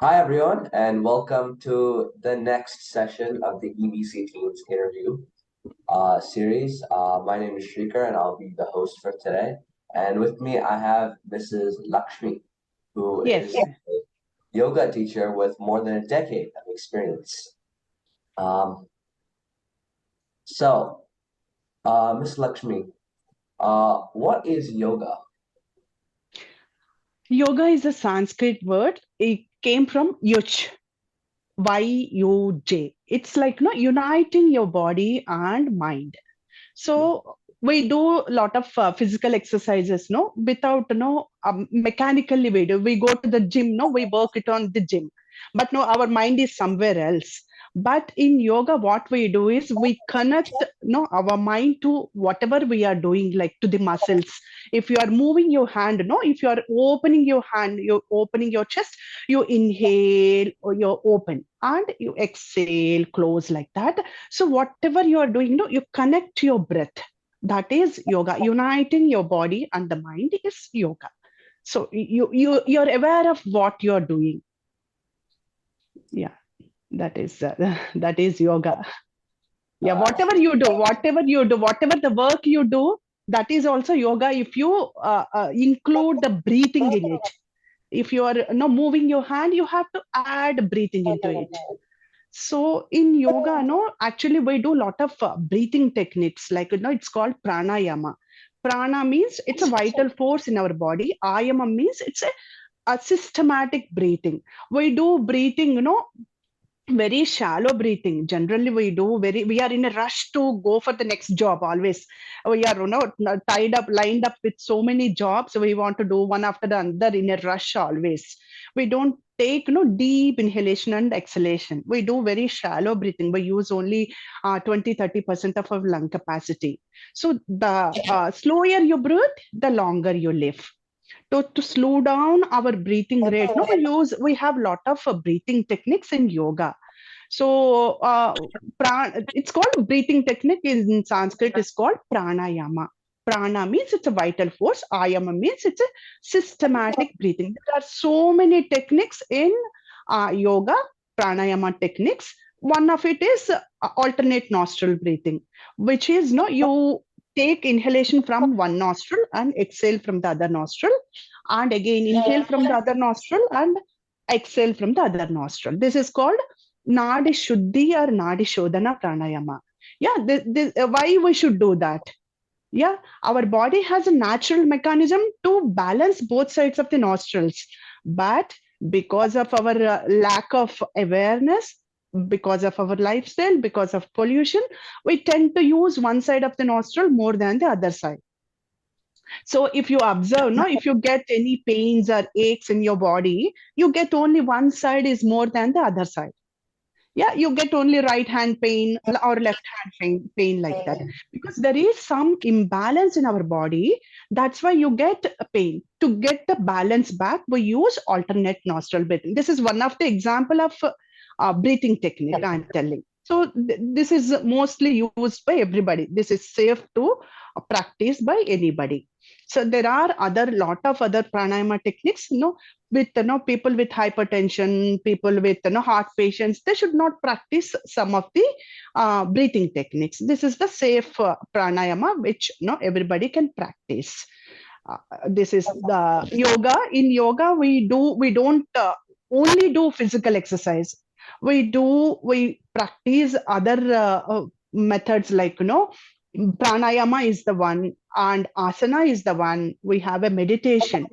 Hi, everyone, and welcome to the next session of the EBC Teams interview series. My name is Shrikar, and I'll be the host for today. And with me, I have Mrs. Lakshmi, who is Yes. a yoga teacher with more than a decade of experience. Um, Ms. Lakshmi, what is yoga? Yoga is a Sanskrit word. It came from yuj, Y-U-J. It's like uniting your body and mind. So we do a lot of physical exercises, no, without mechanically we do. We go to the gym, no, we work it on the gym, but no, our mind is somewhere else. But in yoga, what we do is we connect no our mind to whatever we are doing, like to the muscles. If you are moving your hand, no, if you are opening your hand, you're opening your chest, you inhale or you open and you exhale, close like that. So whatever you are doing, no, you connect to your breath. That is yoga. Uniting your body and the mind is yoga. So you're aware of what you're doing. Yeah, that is that is yoga. Yeah, Uh, whatever the work you do, that is also yoga. If you include the breathing in it, if you are moving your hand, you have to add breathing into it. So in yoga, no, actually we do a lot of breathing techniques. Like it's called pranayama. Prana means it's a vital force in our body. Ayama means it's a systematic breathing. We do breathing, very shallow breathing. Generally, we are in a rush to go for the next job always. We are tied up, lined up with so many jobs. We want to do one after the other in a rush always. We don't take deep inhalation and exhalation. We do very shallow breathing. We use only 20-30% of our lung capacity. So the slower you breathe, the longer you live. To slow down our breathing rate, no, we have a lot of breathing techniques in yoga. So it's called breathing technique in Sanskrit is called pranayama. Prana means it's a vital force. Ayama means it's a systematic breathing. There are so many techniques in yoga, pranayama techniques. One of it is alternate nostril breathing, which is no you take inhalation from one nostril and exhale from the other nostril, and again inhale from the other nostril and exhale from the other nostril. This is called Nadi Shuddhi or Nadi Shodhana Pranayama. Yeah, why we should do that? Yeah, our body has a natural mechanism to balance both sides of the nostrils. But because of our lack of awareness, because of our lifestyle, because of pollution, we tend to use one side of the nostril more than the other side. So if you observe, no, if you get any pains or aches in your body, you get only one side is more than the other side. Yeah, you get only right hand pain or left hand pain like that, because there is some imbalance in our body. That's why you get a pain. To get the balance back, we use alternate nostril breathing. This is one of the example of breathing technique I'm telling. So this is mostly used by everybody. This is safe to practice by anybody. So there are other lot of other pranayama techniques, with people with hypertension, people with heart patients, they should not practice some of the breathing techniques. This is the safe pranayama which everybody can practice. This is the yoga. In yoga, we don't only do physical exercise. We practice other methods, like pranayama is the one and asana is the one. We have a meditation.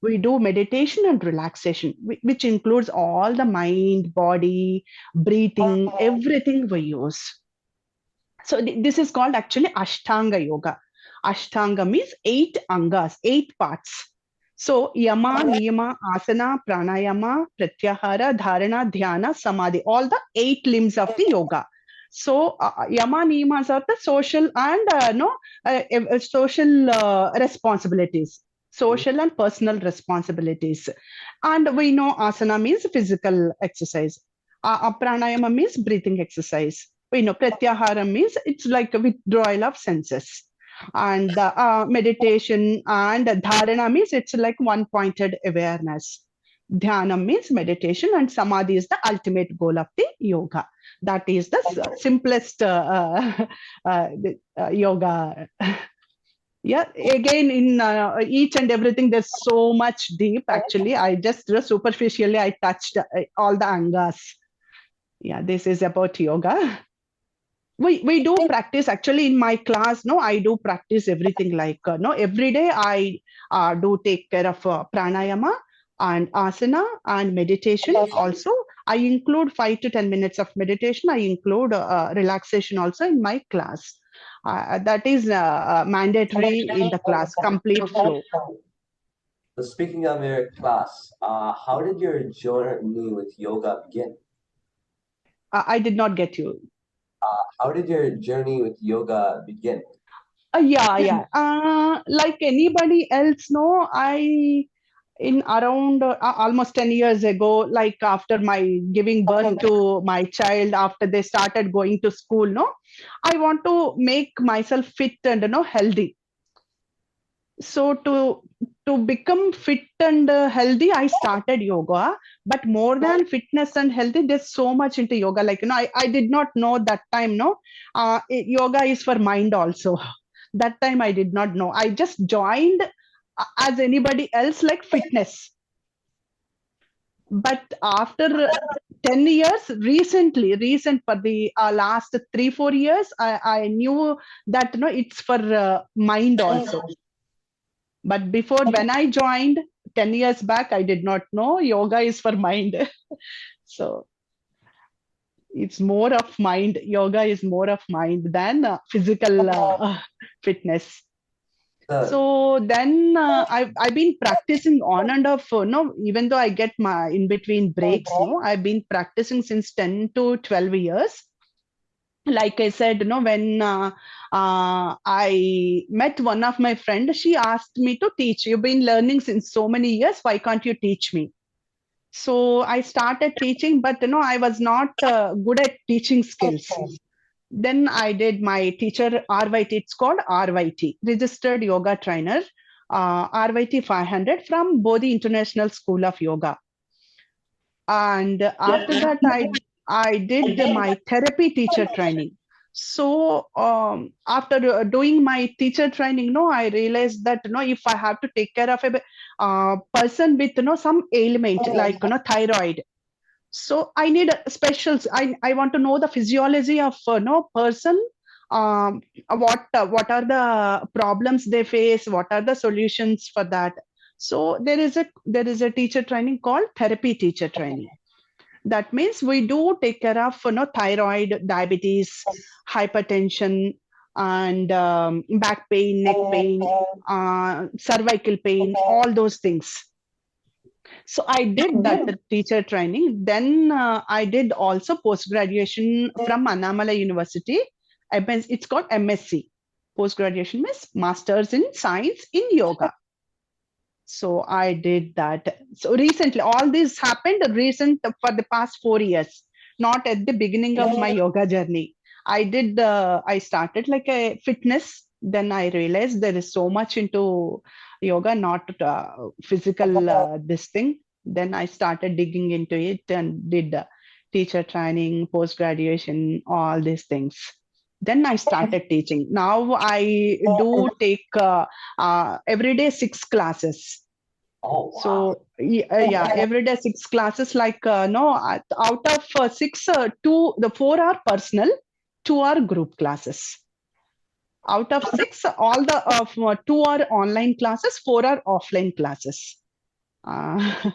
We do meditation and relaxation, which includes all the mind, body, breathing, everything we use. So this is called actually Ashtanga Yoga. Ashtanga means 8 angas, 8 parts. So yama, niyama, asana, pranayama, pratyahara, dharana, dhyana, samadhi, all the 8 limbs of the yoga. So yama, niyamas are the social and social responsibilities, social and personal responsibilities. And we know asana means physical exercise. Pranayama means breathing exercise. We know pratyahara means it's like a withdrawal of senses. And meditation and dharana means it's like one pointed awareness. Dhyanam means meditation, and samadhi is the ultimate goal of the yoga. That is the simplest yoga. Yeah, again, in each and everything, there's so much deep. Actually, I just superficially I touched all the angas. Yeah, this is about yoga. We do practice actually in my class. No, I do practice everything like no every day I do take care of pranayama and asana and meditation also. I include 5 to 10 minutes of meditation. I include relaxation also in my class. That is mandatory in the class, complete flow. So speaking of your class, how did your journey with yoga begin? I did not get you. How did your journey with yoga begin? Yeah. Like anybody else, no, I in around almost 10 years ago, like after my giving birth to my child, after they started going to school, no, I want to make myself fit and healthy. So to become fit and healthy, I started yoga. But more than fitness and healthy, there's so much into yoga. Like I did not know that time. No, yoga is for mind also. That time I did not know. I just joined as anybody else, like fitness. But after 10 years, recent for the last 3 4 years, I knew that it's for mind also. But before, when I joined 10 years back, I did not know yoga is for mind. So it's more of mind. Yoga is more of mind than physical fitness. So, So then I've been practicing on and off. No, even though I get my in between breaks, no, I've been practicing since 10 to 12 years. Like I said, when I met one of my friends, she asked me to teach. You've been learning since so many years. Why can't you teach me? So I started teaching, but I was not good at teaching skills. Then I did my teacher RYT. It's called RYT, Registered Yoga Trainer, RYT 500 from Bodhi International School of Yoga. And after that, I did my therapy teacher training. So after doing my teacher training, I realized that if I have to take care of a person with some ailment like thyroid, so I need a special. I want to know the physiology of person. What are the problems they face? What are the solutions for that? So there is a teacher training called therapy teacher training. That means we do take care of thyroid, diabetes, hypertension, and back pain, neck pain, cervical pain, all those things. So I did that teacher training. Then I did also post graduation from Annamala University. It's called MSc. Post graduation means Masters in Science in Yoga. So I did that. So recently, all this happened recent for the past 4 years, not at the beginning of my yoga journey. I started like a fitness. Then I realized there is so much into yoga, not physical this thing. Then I started digging into it and did teacher training, post graduation, all these things. Then I started teaching. Now I do take every day 6 classes. oh wow. So yeah, every day 6 classes. Like no, out of six, the 4 are personal, 2 are group classes. Out of six, all the 2 are online classes, 4 are offline classes. Uh,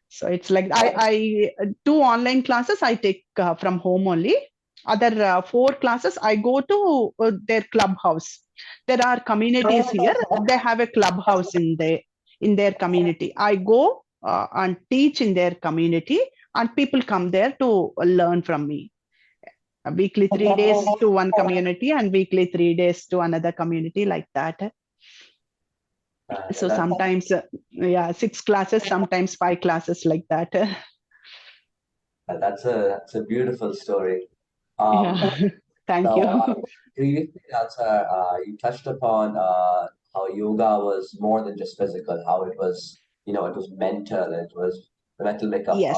so it's like I 2 online classes I take from home only. Other 4 classes I go to their clubhouse. There are communities here. They have a clubhouse in their community. I go and teach in their community, and people come there to learn from me. Weekly 3 days to one community, and weekly 3 days to another community, like that. So That, sometimes, yeah, 6 classes, sometimes 5 classes, like that. that's a beautiful story. Um, Yeah, thank so you. previously, you touched upon how yoga was more than just physical, how it was, it was mental, it was the mental makeup. Yes.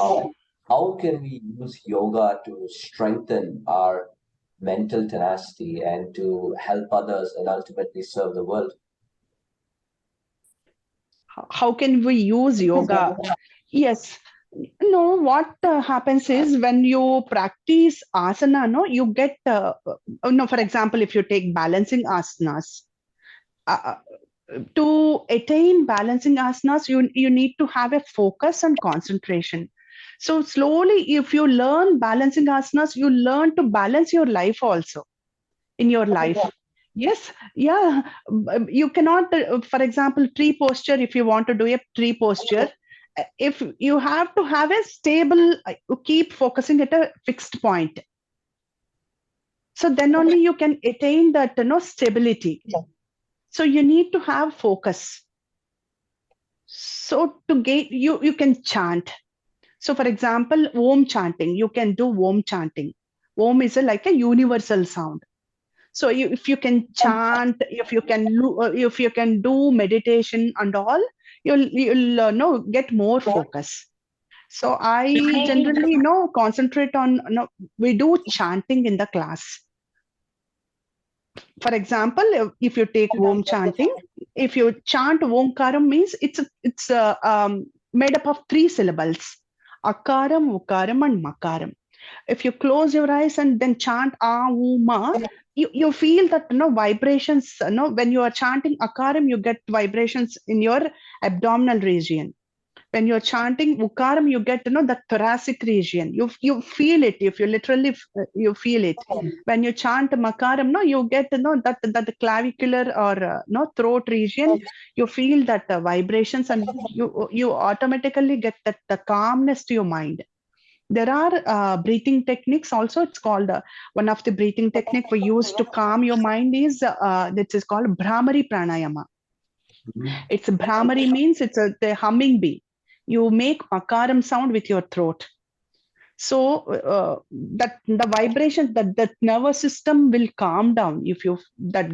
How can we use yoga to strengthen our mental tenacity and to help others and ultimately serve the world? How can we use yoga? Yes. No, what happens is when you practice asana, no, you get, no, for example, if you take balancing asanas, uh, to attain balancing asanas, you need to have a focus and concentration. So slowly, if you learn balancing asanas, you learn to balance your life also in your life. Yes, yeah. You cannot, for example, tree posture, if you want to do a tree posture, if you have to have a stable, keep focusing at a fixed point. So then only you can attain that, stability. So you need to have focus. So to gain, you can chant. So for example, Om chanting, you can do Om chanting. Om is like a universal sound. So if you can chant, if you can do meditation and all, you'll know, get more focus. So I generally concentrate on, we do chanting in the class. For example, if you take Om chanting, if you chant Omkaram, means it's made up of 3 syllables: Akaram, Ukaram, and Makaram. If you close your eyes and then chant Ma, you feel that vibrations. When you are chanting Akaram, you get vibrations in your abdominal region. When you're chanting Ukaram, you get the thoracic region. You feel it. If you literally you feel it. When you chant Makaram, no, you get that clavicular or no throat region. You feel that vibrations, and you automatically get that the calmness to your mind. There are breathing techniques also. It's called one of the breathing technique we use to calm your mind is this is called Brahmari Pranayama. It's Brahmari means it's the humming bee. You make makaram sound with your throat. So that the vibrations, that nervous system will calm down. If you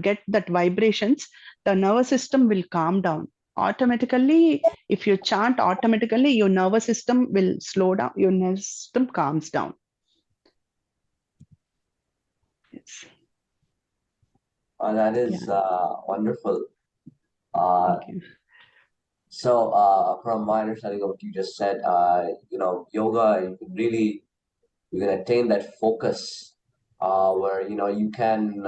get that vibrations, the nervous system will calm down automatically. If you chant, automatically your nervous system will slow down, your nervous system calms down. Yes. That is wonderful. Thank you. So, from my understanding of what you just said, yoga, you can attain that focus, where you can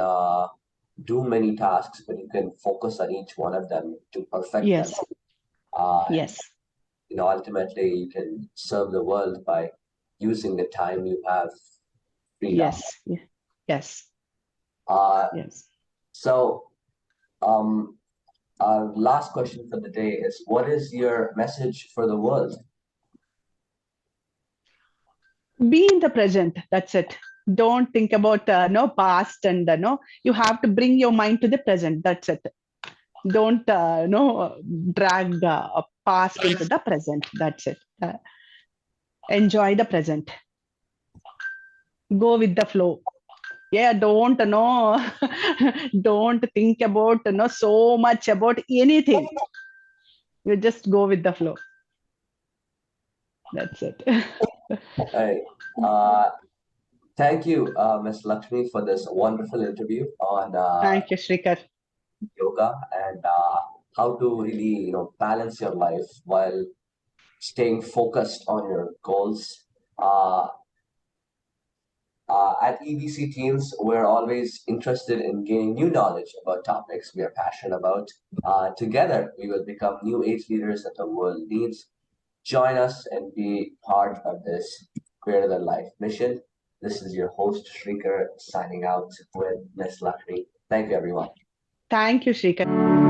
do many tasks, but you can focus on each one of them to perfect them. Yes. And Yes. ultimately, you can serve the world by using the time you have freed up. Yes. Yes. Yes. So, um, our last question for the day is: what is your message for the world? Be in the present. That's it. Don't think about no past, and no, you have to bring your mind to the present. That's it. Don't no drag past into the present. That's it. Enjoy the present. Go with the flow. Yeah, don't don't think about so much about anything. You just go with the flow. That's it. Hey, thank you, Ms. Lakshmi, for this wonderful interview on Thank you, Shrikar. yoga and how to really, balance your life while staying focused on your goals. Uh, at EBC Teams, we're always interested in gaining new knowledge about topics we are passionate about. Together, we will become new age leaders that the world needs. Join us and be part of this greater than life mission. This is your host, Shrikar, signing out with Ms. Lakshmi. Thank you, everyone. Thank you, Shrikar.